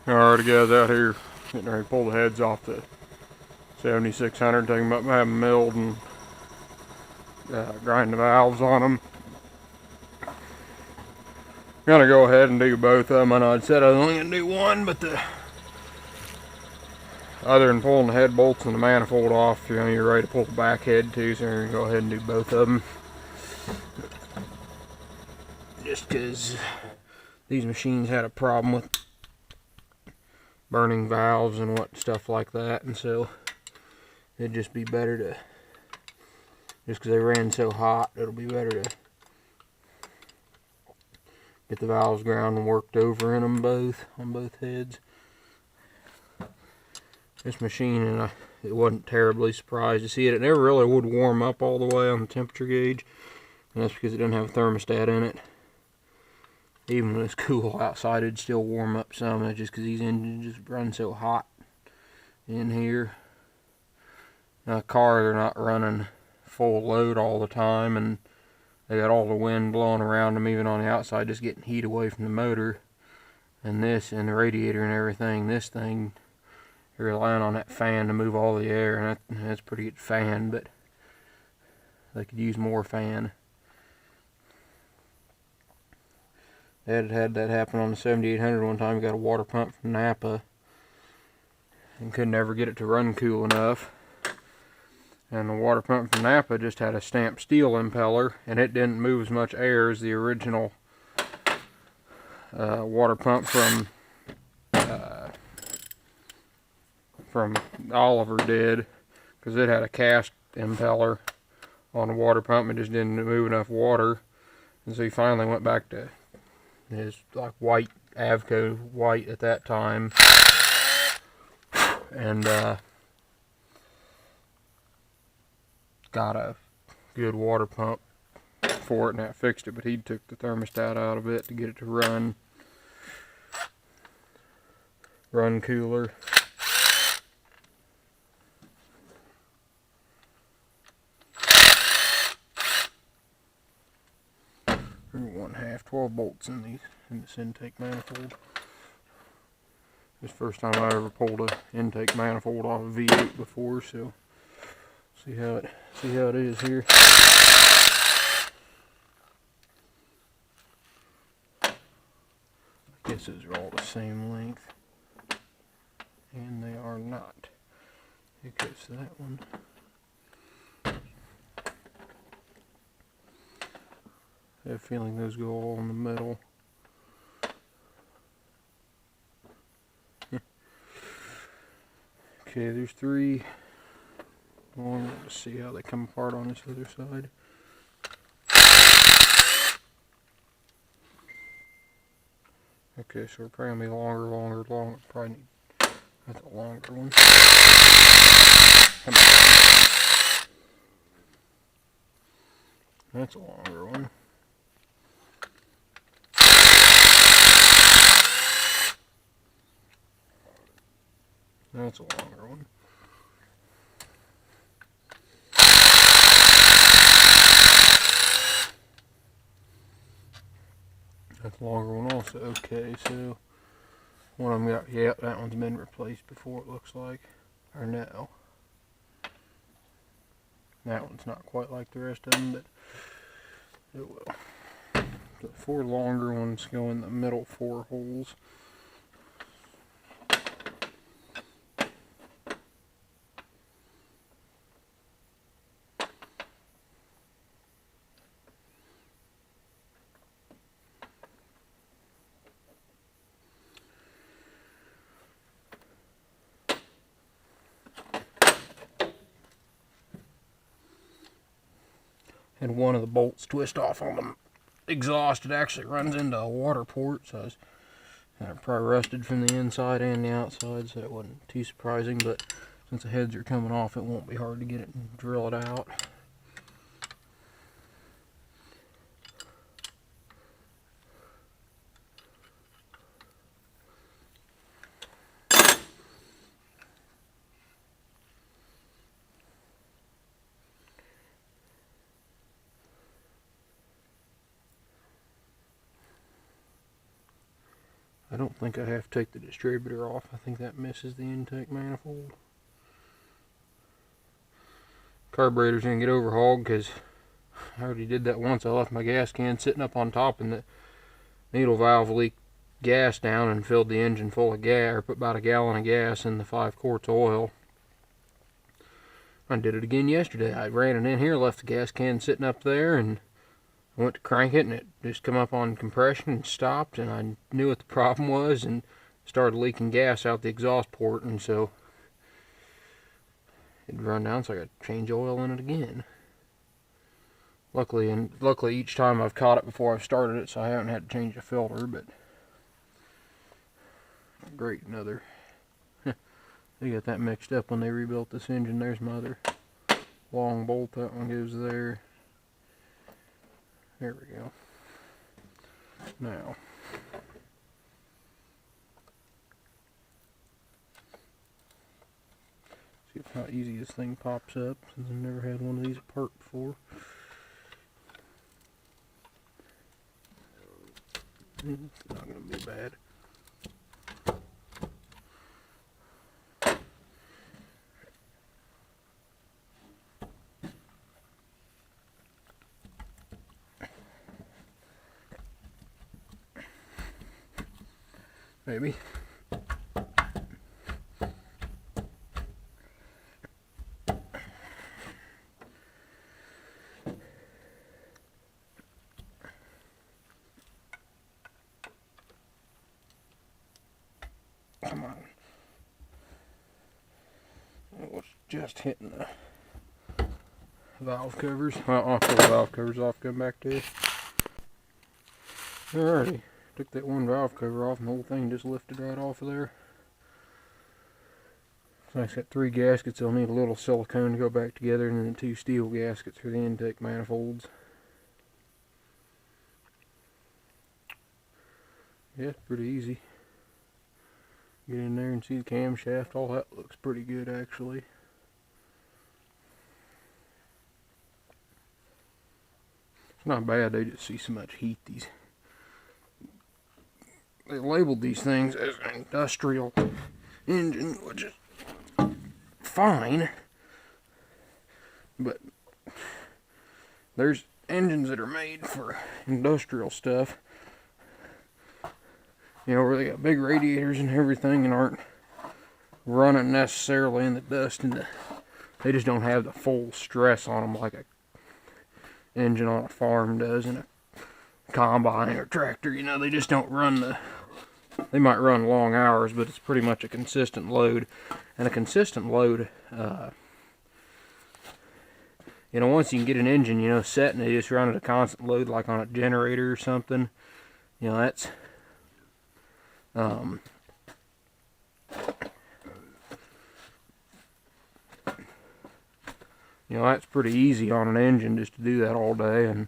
Alright guys, out here getting ready to pull the heads off the 7600, take them up and have them milled and grind the valves on them. Gonna go ahead and do both of them. I know I'd said I was only gonna do one, but other than pulling the head bolts and the manifold off, you're ready to pull the back head too, so we're gonna go ahead and do both of them. Just because these machines had a problem with burning valves and stuff like that, and so it'd just be better to, just because they ran so hot, it'll be better to get the valves ground and worked over in them both, on both heads. This machine, and it wasn't terribly surprised to see it. It never really would warm up all the way on the temperature gauge, and that's because it didn't have a thermostat in it. Even when it's cool outside, it'd still warm up some. That's just because these engines just run so hot in here. Now, cars are not running full load all the time, and they got all the wind blowing around them, even on the outside, just getting heat away from the motor. And this, and the radiator and everything, this thing, you're relying on that fan to move all the air, and that's a pretty good fan, but they could use more fan. Dad had that happen on the 7800 one time. He got a water pump from Napa and could never get it to run cool enough. And the water pump from Napa just had a stamped steel impeller, and it didn't move as much air as the original water pump from Oliver did, because it had a cast impeller on the water pump and just didn't move enough water. And so he finally went back to his like white Avco white at that time, and got a good water pump for it, and that fixed it. But he took the thermostat out of it to get it to run cooler. 1/2 12 bolts in this intake manifold. This is the first time I ever pulled an intake manifold off a V8 before, so see how it is here. I guess those are all the same length, and they are not. Here goes that one. I have a feeling those go all in the middle. Okay, there's 3 long. Let's see how they come apart on this other side. Okay, so we're probably going to be longer. Probably need, that's a longer one. Come on. That's a longer one. That's a longer one. That's a longer one also. Okay, so one of them got, yeah, that one's been replaced before, it looks like. Or no. That one's not quite like the rest of them, but it will. The 4 longer ones go in the middle 4 holes. And one of the bolts twist off on the exhaust. It actually runs into a water port, so it's probably rusted from the inside and the outside, so it wasn't too surprising. But since the heads are coming off, it won't be hard to get it and drill it out. I don't think I have to take the distributor off. I think that misses the intake manifold. Carburetor's gonna get overhauled because I already did that once. I left my gas can sitting up on top and the needle valve leaked gas down and filled the engine full of gas, or put about a gallon of gas in the 5 quarts of oil. I did it again yesterday. I ran it in here, left the gas can sitting up there, and I went to crank it and it just come up on compression and stopped, and I knew what the problem was and started leaking gas out the exhaust port, and so it'd run down, so I got to change oil in it again. Luckily each time I've caught it before I've started it, so I haven't had to change the filter, but great, another. They got that mixed up when they rebuilt this engine. There's my other long bolt, that one goes there. There we go. Now, see how easy this thing pops up, since I've never had one of these apart before. It's not going to be bad. Maybe. Come on. It was just hitting the valve covers. Well, I'll pull the valve covers off, come back to it. Alrighty. Took that one valve cover off and the whole thing just lifted right off of there. So it's got 3 gaskets. They'll need a little silicone to go back together, and then 2 steel gaskets for the intake manifolds. Yeah, it's pretty easy. Get in there and see the camshaft. All that looks pretty good, actually. It's not bad. They just see so much heat. They labeled these things as an industrial engine, which is fine, but there's engines that are made for industrial stuff, you know, where they got big radiators and everything and aren't running necessarily in the dust, and they just don't have the full stress on them like a engine on a farm does in a combine or tractor. You know, they just don't run they might run long hours, but it's pretty much a consistent load. And a consistent load, you know, once you can get an engine, you know, set and they just run at a constant load like on a generator or something, you know, that's, you know, that's pretty easy on an engine just to do that all day, and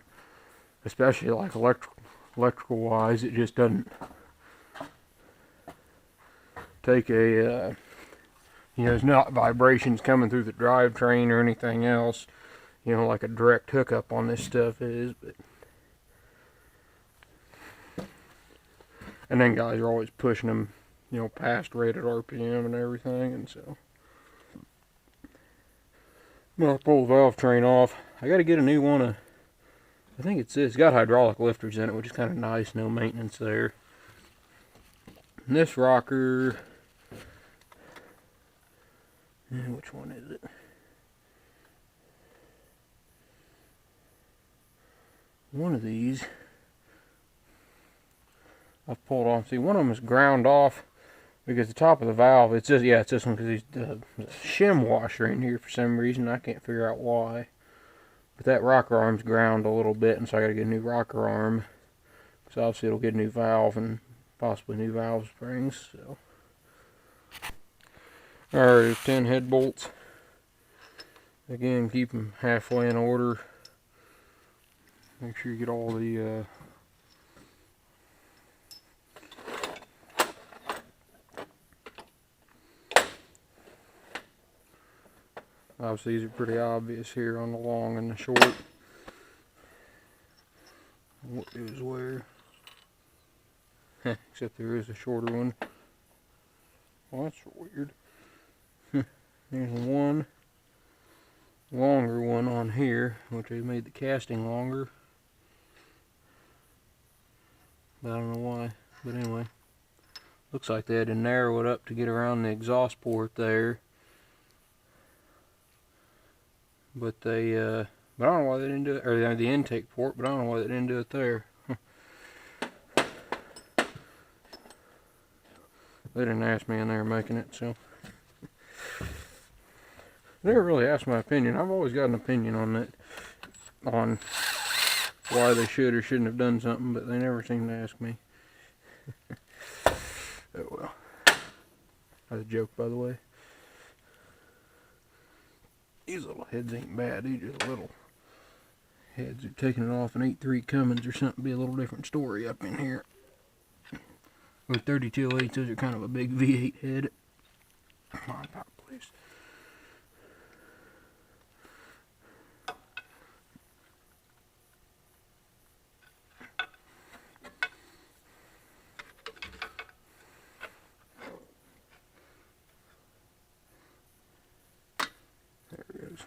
especially like electrical wise, it just doesn't take a, you know, there's not vibrations coming through the drivetrain or anything else, you know, like a direct hookup on this stuff is. But and then guys are always pushing them, you know, past rated RPM and everything, and so I'm gonna pull the Valvetrain off. I got to get a new one. I think it's this. It's got hydraulic lifters in it, which is kind of nice. No maintenance there. And this rocker, which one is it? One of these I've pulled off. See, one of them is ground off because the top of the valve, it's just, yeah, it's this one, because there's a shim washer in here for some reason. I can't figure out why. But that rocker arm's ground a little bit, and so I gotta get a new rocker arm. So obviously it'll get a new valve and possibly new valve springs. So, alright, there's 10 head bolts. Again, keep them halfway in order. Make sure you get all the obviously these are pretty obvious here on the long and the short. What goes where? except there is a shorter one. Well, that's weird. There's one longer one on here, which they made the casting longer. But I don't know why. But anyway, looks like they had to narrow it up to get around the exhaust port there. But they, but I don't know why they didn't do it, or the intake port, but I don't know why they didn't do it there. They didn't ask me, and they were making it, so. They never really asked my opinion. I've always got an opinion on that, on why they should or shouldn't have done something, but they never seem to ask me. Oh well. That's a joke, by the way. These little heads ain't bad. These are little heads. If taking it off an 8.3 Cummins or something, be a little different story up in here. With 32.8s, those are kind of a big V8 head. Come on, pop, please. There it goes.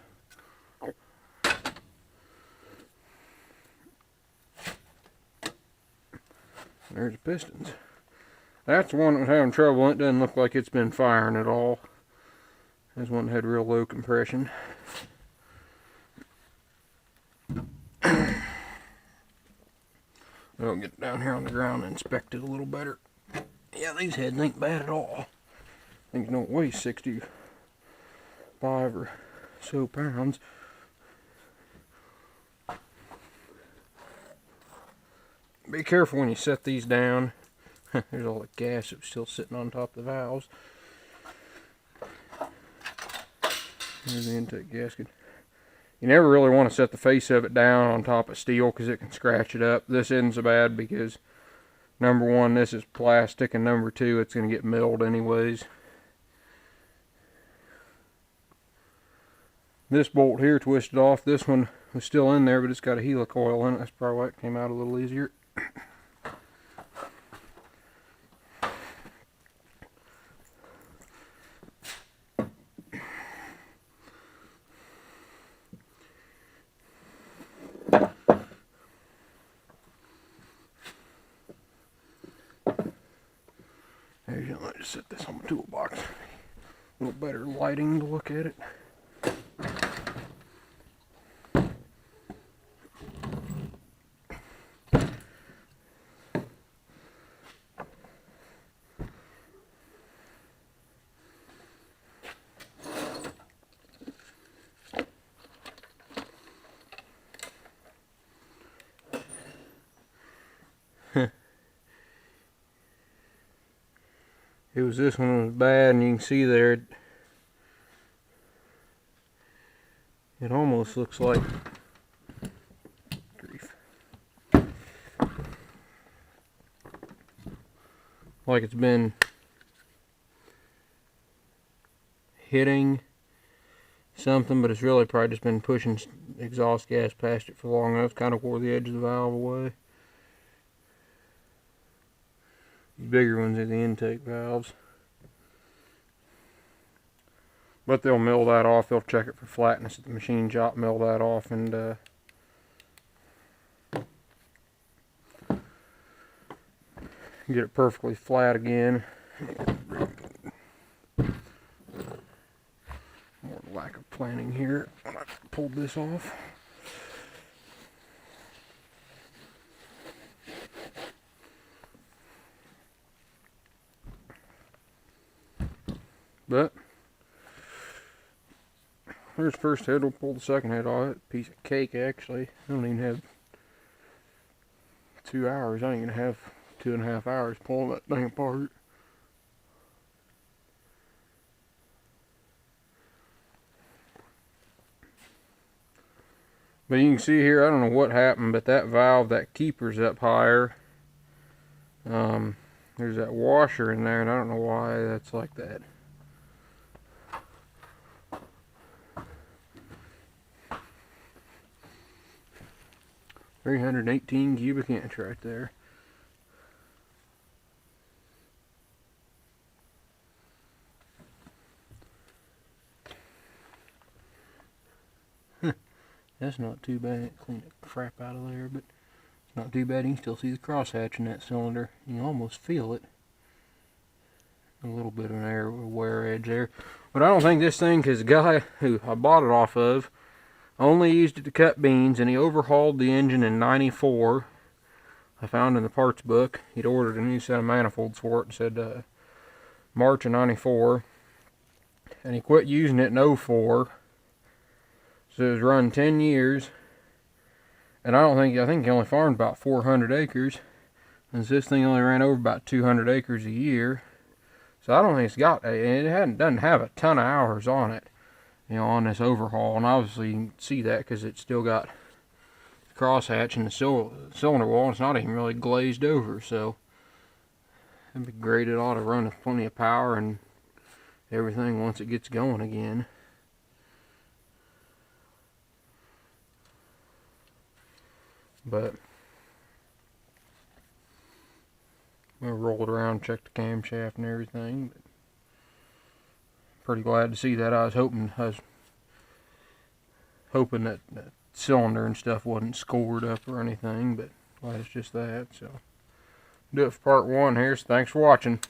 There's the pistons. That's the one that was having trouble. It doesn't look like it's been firing at all. This one had real low compression. I'll get down here on the ground and inspect it a little better. Yeah, these heads ain't bad at all. Things don't weigh 65 or so pounds. Be careful when you set these down. There's all the gas that's still sitting on top of the valves. There's the intake gasket. You never really want to set the face of it down on top of steel because it can scratch it up. This isn't so bad because, number one, this is plastic, and number two, it's going to get milled anyways. This bolt here twisted off. This one was still in there, but it's got a helicoil in it. That's probably why it came out a little easier. Let me just set this on my toolbox. A little better lighting to look at it. It was this one that was bad, and you can see there it almost looks like grief. Like it's been hitting something, but it's really probably just been pushing exhaust gas past it for long enough. Kind of wore the edge of the valve away. These bigger ones are the intake valves. But they'll mill that off. They'll check it for flatness at the machine shop, mill that off, and get it perfectly flat again. More lack of planning here. I pulled this off. But there's the first head. We'll pull the second head off. Piece of cake, actually. I don't even have 2 hours. I ain't gonna have 2.5 hours pulling that thing apart. But you can see here, I don't know what happened, but that valve, that keeper's up higher. There's that washer in there, and I don't know why that's like that. $318 cubic inch right there. That's not too bad. Clean the crap out of there, but it's not too bad. You can still see the crosshatch in that cylinder. You can almost feel it. A little bit of an air wear edge there. But I don't think this thing, because the guy who I bought it off of only used it to cut beans, and he overhauled the engine in '94. I found in the parts book. He'd ordered a new set of manifolds for it and said March of '94. And he quit using it in '04. So it was run 10 years. And I think he only farmed about 400 acres. And this thing only ran over about 200 acres a year. So I don't think doesn't have a ton of hours on it, you know, on this overhaul. And obviously you can see that because it's still got the crosshatch and the cylinder wall. It's not even really glazed over, so it'd be great. It ought to run with plenty of power and everything once it gets going again. But we'll roll it around, check the camshaft and everything. But pretty glad to see that. I was hoping that cylinder and stuff wasn't scored up or anything, but glad it's just that. So do it for part 1 here. So thanks for watching.